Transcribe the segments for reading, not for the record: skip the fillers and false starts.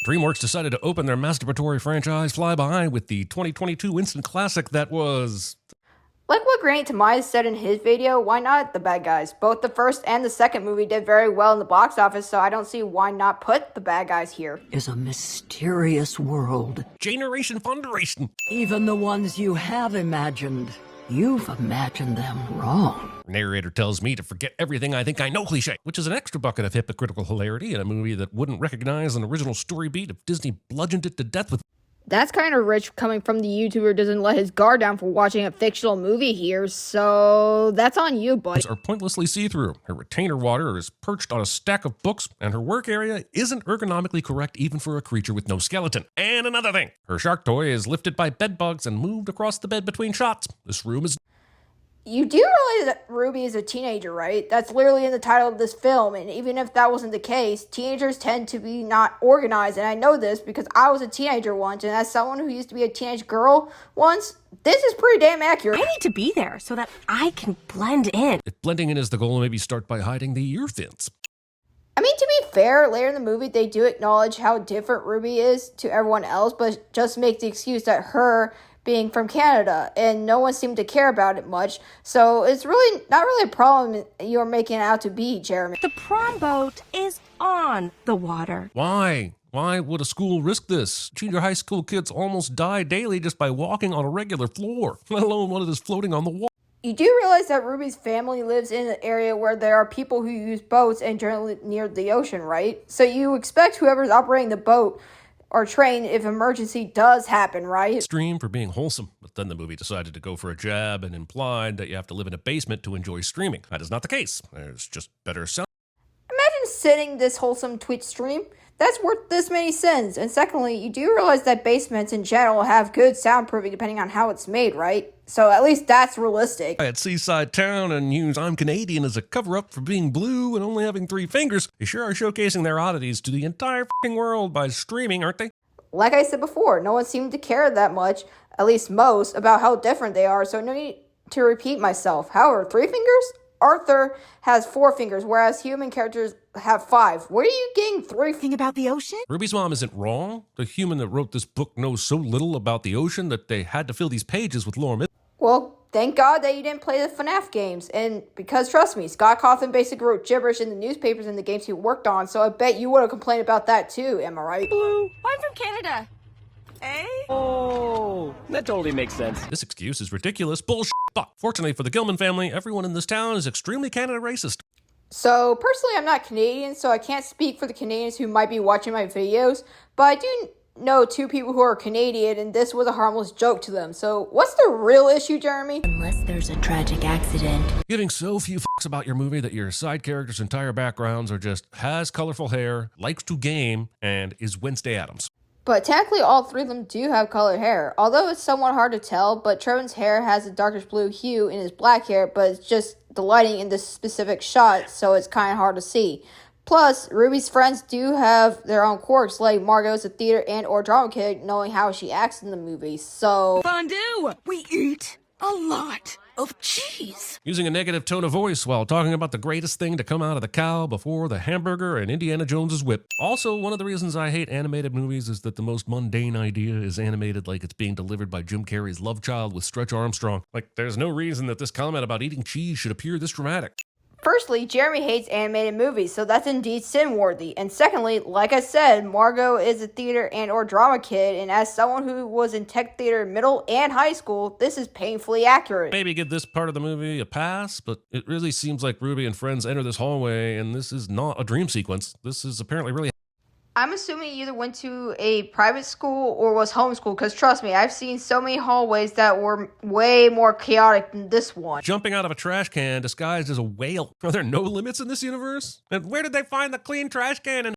DreamWorks decided to open their masturbatory franchise Fly By with the 2022 instant classic that was... Like what Granny Tomias said in his video, why not the bad guys? Both the first and the second movie did very well in the box office, so I don't see why not put the bad guys here. Is a mysterious world. Generation Foundation. Even the ones you have imagined, you've imagined them wrong. Narrator tells me to forget everything I think I know cliche, which is an extra bucket of hypocritical hilarity in a movie that wouldn't recognize an original story beat if Disney bludgeoned it to death with... That's kind of rich coming from the YouTuber who doesn't let his guard down for watching a fictional movie here, so that's on you, buddy. ...are pointlessly see-through. Her retainer water is perched on a stack of books, and her work area isn't ergonomically correct even for a creature with no skeleton. And another thing, her shark toy is lifted by bed bugs and moved across the bed between shots. This room is... You do realize that Ruby is a teenager, right? That's literally in the title of this film, and even if that wasn't the case, teenagers tend to be not organized, and I know this because I was a teenager once, and as someone who used to be a teenage girl once, this is pretty damn accurate. I need to be there so that I can blend in. If blending in is the goal, maybe start by hiding the ear fins. I mean, to be fair, later in the movie, they do acknowledge how different Ruby is to everyone else, but just make the excuse that her being from Canada, and no one seemed to care about it much, so it's really not really a problem you're making it out to be, Jeremy. The prom boat is on the water. Why? Why would a school risk this? Junior high school kids almost die daily just by walking on a regular floor, let alone one that is floating on the water. You do realize that Ruby's family lives in an area where there are people who use boats and generally near the ocean, right? So you expect whoever's operating the boat or train if emergency does happen, right? Stream for being wholesome, but then the movie decided to go for a jab and implied that you have to live in a basement to enjoy streaming. That is not the case. There's just better sound. Imagine sitting this wholesome Twitch stream. That's worth this many sins. And secondly, you do realize that basements in general have good soundproofing depending on how it's made, right? So at least that's realistic. At Seaside Town and use I'm Canadian as a cover-up for being blue and only having 3 fingers, they sure are showcasing their oddities to the entire f***ing world by streaming, aren't they? Like I said before, no one seemed to care that much, at least most, about how different they are, so no need to repeat myself. However, 3 fingers? Arthur has 4 fingers, whereas human characters have 5. Where are you getting 3? Think about the ocean? Ruby's mom isn't wrong. The human that wrote this book knows so little about the ocean that they had to fill these pages with lore. Well, thank God that you didn't play the FNAF games, and because trust me, Scott Cawthon basically wrote gibberish in the newspapers and the games he worked on, so I bet you would have complained about that too, am I right? Blue. I'm from Canada. Eh? Oh, that totally makes sense. This excuse is ridiculous bullshit, but fortunately for the Gillman family, everyone in this town is extremely Canada racist. So, personally, I'm not Canadian, so I can't speak for the Canadians who might be watching my videos, but I do know 2 people who are Canadian, and this was a harmless joke to them. So, what's the real issue, Jeremy? Unless there's a tragic accident. Giving so few fucks about your movie that your side characters' entire backgrounds are just has colorful hair, likes to game, and is Wednesday Addams. But technically, all 3 of them do have colored hair. Although it's somewhat hard to tell, but Trevor's hair has a darkish blue hue in his black hair, but it's just the lighting in this specific shot, so it's kind of hard to see. Plus, Ruby's friends do have their own quirks, like Margot's a theater and or drama kid, knowing how she acts in the movie, so... Fondue! We eat a lot of cheese. Using a negative tone of voice while talking about the greatest thing to come out of the cow before the hamburger and Indiana Jones's whip. Also, one of the reasons I hate animated movies is that the most mundane idea is animated like it's being delivered by Jim Carrey's love child with Stretch Armstrong. Like, there's no reason that this comment about eating cheese should appear this dramatic. Firstly, Jeremy hates animated movies, so that's indeed sin-worthy. And secondly, like I said, Margot is a theater and or drama kid, and as someone who was in tech theater middle and high school, this is painfully accurate. Maybe give this part of the movie a pass, but it really seems like Ruby and friends enter this hallway, and this is not a dream sequence. This is apparently really... I'm assuming you either went to a private school or was homeschooled, because trust me, I've seen so many hallways that were way more chaotic than this one. Jumping out of a trash can disguised as a whale. Are there no limits in this universe? And where did they find the clean trash can? And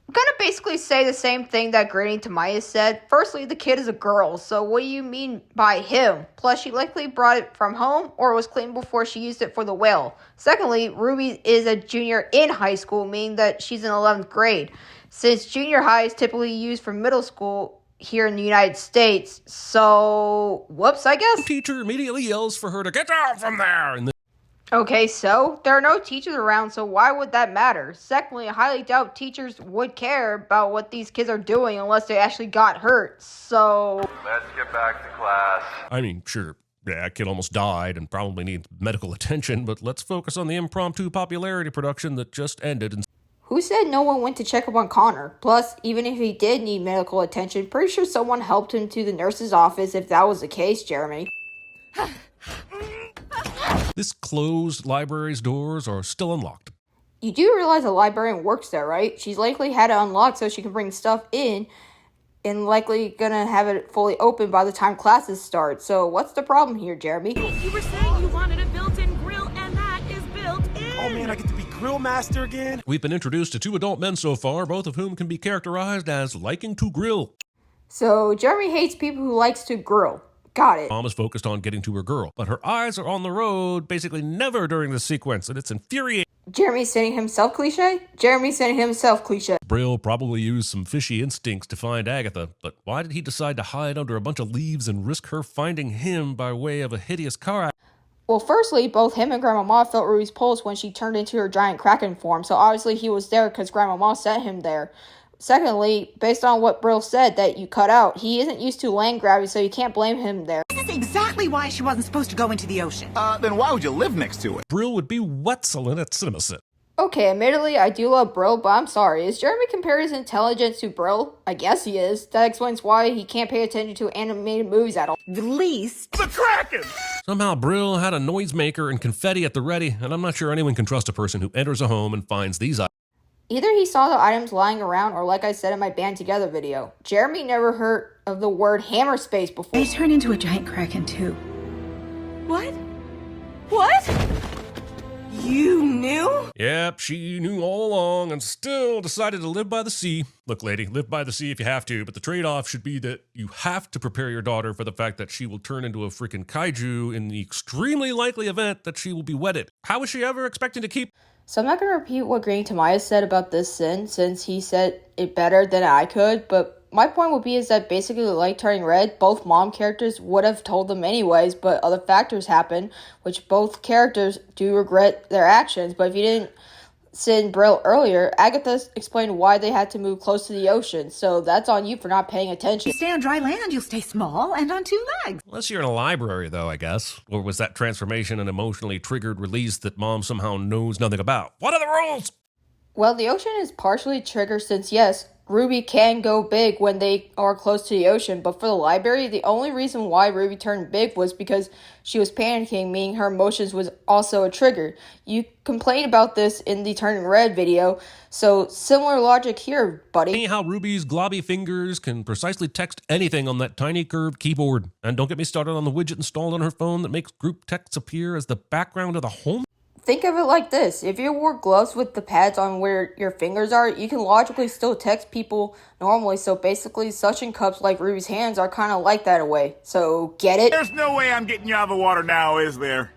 I'm gonna basically say the same thing that Granny Tomias said. Firstly, the kid is a girl, so what do you mean by him? Plus, she likely brought it from home or was clean before she used it for the whale. Secondly, Ruby is a junior in high school, meaning that she's in 11th grade. Since junior high is typically used for middle school here in the United States, so whoops, I guess. the teacher immediately yells for her to get down from there. And Okay, so there are no teachers around, so why would that matter? Secondly, I highly doubt teachers would care about what these kids are doing unless they actually got hurt. So Let's get back to class. I mean, sure, yeah, kid almost died and probably needs medical attention, but let's focus on the impromptu popularity production that just ended. And who said no one went to check up on Connor? Plus, even if he did need medical attention, pretty sure someone helped him to the nurse's office if that was the case, Jeremy. this closed library's doors are still unlocked. You do realize a librarian works there, right? She's likely had it unlocked so she can bring stuff in and likely gonna have it fully open by the time classes start. So what's the problem here, Jeremy? You were saying you wanted a built-in grill, and that is built in. Oh man, I get to be grill master again? We've been introduced to 2 adult men so far, both of whom can be characterized as liking to grill. So Jeremy hates people who likes to grill. Got it. Mom is focused on getting to her girl, but her eyes are on the road basically never during this sequence, and it's infuriating. Jeremy's sending himself cliche? Jeremy's sending himself cliche. Brill probably used some fishy instincts to find Agatha, but why did he decide to hide under a bunch of leaves and risk her finding him by way of a hideous car accident? Well, firstly, both him and Grandmama felt Ruby's pulse when she turned into her giant Kracken form, so obviously he was there because Grandmama sent him there. Secondly, based on what Brill said that you cut out, he isn't used to land gravity, so you can't blame him there. This is exactly why she wasn't supposed to go into the ocean. Then why would you live next to it? Brill would be Wetzelin at CinemaSins. Okay, admittedly, I do love Brill, but I'm sorry. Is Jeremy comparing his intelligence to Brill? I guess he is. That explains why he can't pay attention to animated movies at all. The least. The Kraken! Somehow Brill had a noisemaker and confetti at the ready, and I'm not sure anyone can trust a person who enters a home and finds these items. Either he saw the items lying around, or like I said in my Band Together video, Jeremy never heard of the word hammer space before. They turn into a giant Kraken too. What? What? You knew? Yep, she knew all along and still decided to live by the sea. Look, lady, live by the sea if you have to, but the trade-off should be that you have to prepare your daughter for the fact that she will turn into a freaking kaiju in the extremely likely event that she will be wedded. How is she ever expecting to keep... So I'm not going to repeat what Granny Tamaya said about this sin, since he said it better than I could, but my point would be is that basically the light turning red, both mom characters would have told them anyways, but other factors happen, which both characters do regret their actions. But if you didn't send Brill earlier, Agatha explained why they had to move close to the ocean, so that's on you for not paying attention. If you stay on dry land, you'll stay small and on 2 legs. Unless you're in a library, though, I guess. Or was that transformation an emotionally triggered release that mom somehow knows nothing about? What are the rules? Well, the ocean is partially triggered since, yes, Ruby can go big when they are close to the ocean, but for the library, the only reason why Ruby turned big was because she was panicking, meaning her emotions was also a trigger. You complained about this in the Turning Red video, so similar logic here, buddy. Funny how Ruby's globby fingers can precisely text anything on that tiny curved keyboard. And don't get me started on the widget installed on her phone that makes group texts appear as the background of the home. Think of it like this. If you wore gloves with the pads on where your fingers are, you can logically still text people normally. So basically, suction cups like Ruby's hands are kind of like that in a way. So get it? There's no way I'm getting you out of the water now, is there?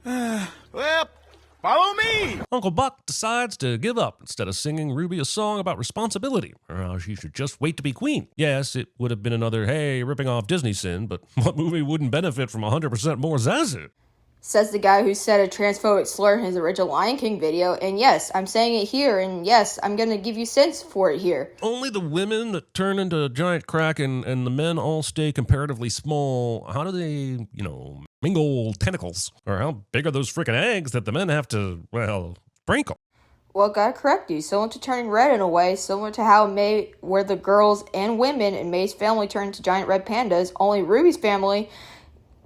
Well, follow me! Uncle Buck decides to give up instead of singing Ruby a song about responsibility, or how she should just wait to be queen. Yes, it would have been another, hey, ripping off Disney sin, but what movie wouldn't benefit from 100% more Zazu? Says the guy who said a transphobic slur in his original Lion King video, and yes, I'm saying it here, and yes, I'm gonna give you sense for it here. Only the women that turn into giant Kraken and the men all stay comparatively small. How do they, mingle tentacles? Or how big are those freaking eggs that the men have to, sprinkle? Well, gotta correct you. Similar to Turning Red in a way, similar to how May, where the girls and women in May's family turn into giant red pandas, only Ruby's family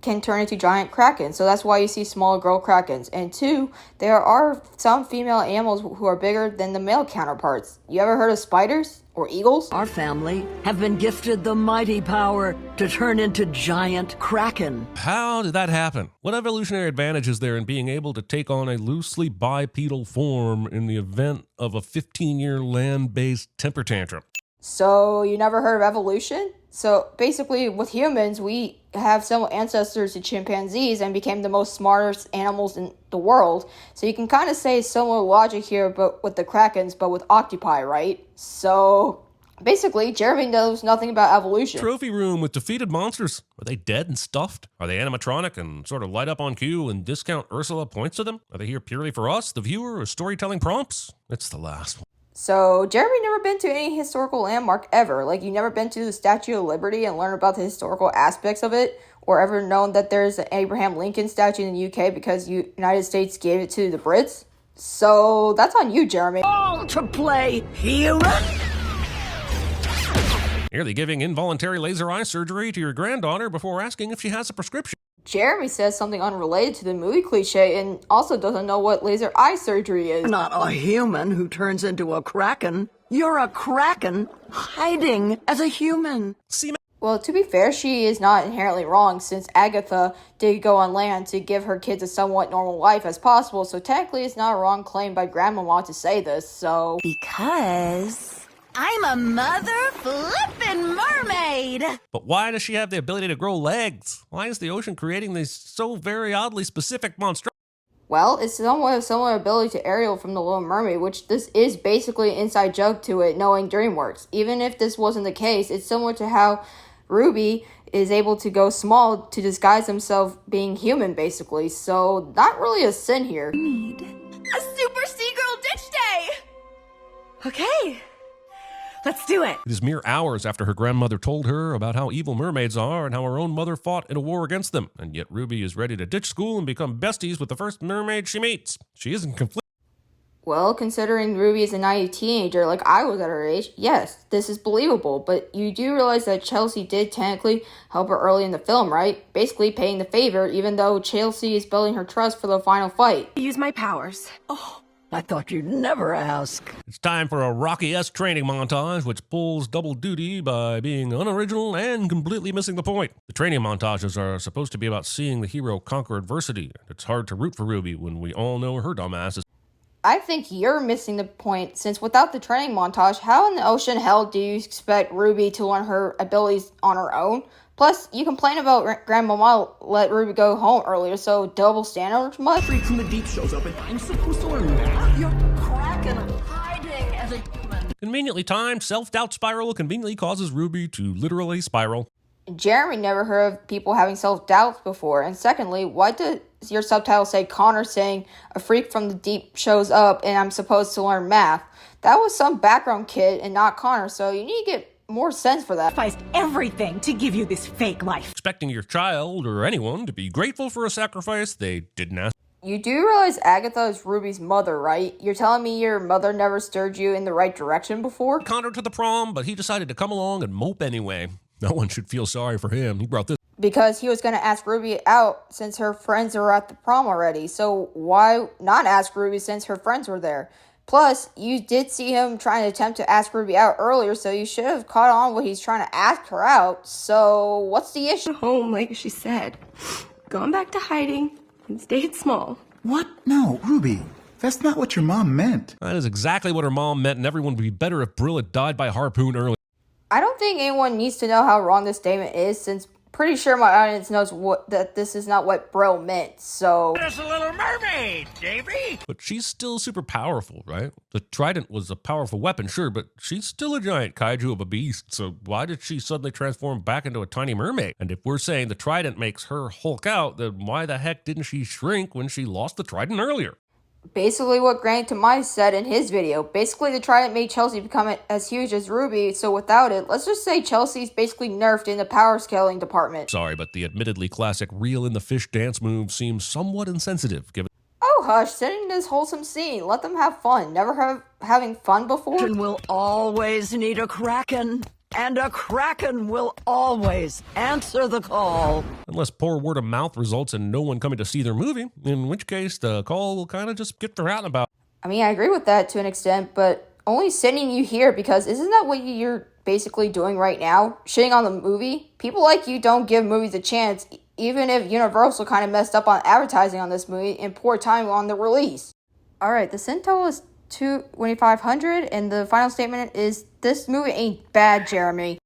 can turn into giant Krakens. So that's why you see small girl Krakens. And 2, there are some female animals who are bigger than the male counterparts. You ever heard of spiders or eagles? Our family have been gifted the mighty power to turn into giant Kraken. How did that happen? What evolutionary advantage is there in being able to take on a loosely bipedal form in the event of a 15-year land-based temper tantrum? So you never heard of evolution? So basically with humans, we have similar ancestors to chimpanzees and became the most smartest animals in the world. So you can kind of say similar logic here, but with the Krakens, but with octopi, right? So Basically, Jeremy knows nothing about evolution. Trophy room with defeated monsters. Are they dead and stuffed? Are they animatronic and sort of light up on cue and discount Ursula points to them? Are they here purely for us, the viewer, or storytelling prompts? It's the last one. So, Jeremy never been to any historical landmark ever. Like, you never been to the Statue of Liberty and learned about the historical aspects of it? Or ever known that there's an Abraham Lincoln statue in the UK because the United States gave it to the Brits? So, that's on you, Jeremy. All to play hero. Nearly giving involuntary laser eye surgery to your granddaughter before asking if she has a prescription. Jeremy says something unrelated to the movie cliche and also doesn't know what laser eye surgery is. Not a human who turns into a Kracken. You're a Kracken hiding as a human. Well, to be fair, she is not inherently wrong since Agatha did go on land to give her kids a somewhat normal life as possible, so technically it's not a wrong claim by Grandmama to say this, so... Because I'm a mother flippin' mermaid. But why does she have the ability to grow legs? Why is the ocean creating these so very oddly specific monsters? Well, it's somewhat a similar ability to Ariel from The Little Mermaid, which this is basically an inside joke to it, knowing DreamWorks. Even if this wasn't the case, it's similar to how Ruby is able to go small to disguise himself being human, basically. So, not really a sin here. A super Sea-Girl Ditch Day! Okay, let's do it. It is mere hours after her grandmother told her about how evil mermaids are and how her own mother fought in a war against them. And yet Ruby is ready to ditch school and become besties with the first mermaid she meets. She isn't conflicted. Well, considering Ruby is a naive teenager like I was at her age, yes, this is believable, but you do realize that Chelsea did technically help her early in the film, right? Basically paying the favor, even though Chelsea is building her trust for the final fight. Use my powers. Oh, I thought you'd never ask. It's time for a Rocky-esque training montage, which pulls double duty by being unoriginal and completely missing the point. The training montages are supposed to be about seeing the hero conquer adversity. It's hard to root for Ruby when we all know her dumbass is... I think you're missing the point, since without the training montage, how in the ocean hell do you expect Ruby to learn her abilities on her own? Plus, you complain about Grandmama let Ruby go home earlier, so double standards much? Freak from the deep shows up and I'm supposed to learn math. You're Kracken hiding as a human. Conveniently timed self-doubt spiral conveniently causes Ruby to literally spiral. Jeremy never heard of people having self-doubts before, and secondly, why does your subtitle say Connor saying a freak from the deep shows up and I'm supposed to learn math? That was some background kid and not Connor, so you need to get more sense for that. Sacrificed everything to give you this fake life. Expecting your child or anyone to be grateful for a sacrifice they didn't ask. You do realize Agatha is Ruby's mother, right? You're telling me your mother never steered you in the right direction before? Connor to the prom, but he decided to come along and mope anyway. No one should feel sorry for him. He brought this. Because he was going to ask Ruby out since her friends are at the prom already. So why not ask Ruby since her friends were there? Plus, you did see him trying to attempt to ask Ruby out earlier, so you should have caught on what he's trying to ask her out. So what's the issue? Home, like she said. Gone back to hiding and stayed small. What? No, Ruby. That's not what your mom meant. That is exactly what her mom meant, and everyone would be better if Brill had died by harpoon early. I don't think anyone needs to know how wrong this statement is, since pretty sure my audience knows that this is not what Brill meant, so... There's a little mermaid, Davy! But she's still super powerful, right? The trident was a powerful weapon, sure, but she's still a giant kaiju of a beast, so why did she suddenly transform back into a tiny mermaid? And if we're saying the trident makes her Hulk out, then why the heck didn't she shrink when she lost the trident earlier? Basically what Granny Tomize said in his video. Basically, the trident made Chelsea become as huge as Ruby, so without it, let's just say Chelsea's basically nerfed in the power scaling department. Sorry, but the admittedly classic reel-in-the-fish dance move seems somewhat insensitive, given... Oh, hush, setting this wholesome scene. Let them have fun. Never having fun before? Will always need a Kracken. And a Kracken will always answer the call. Unless poor word of mouth results in no one coming to see their movie, in which case the call will kind of just get forgotten about. I mean, I agree with that to an extent, but only sending you here because isn't that what you're basically doing right now? Shitting on the movie? People like you don't give movies a chance, even if Universal kind of messed up on advertising on this movie and poor timing on the release. Alright, the sin total is 2,500, and the final statement is, this movie ain't bad, Jeremy.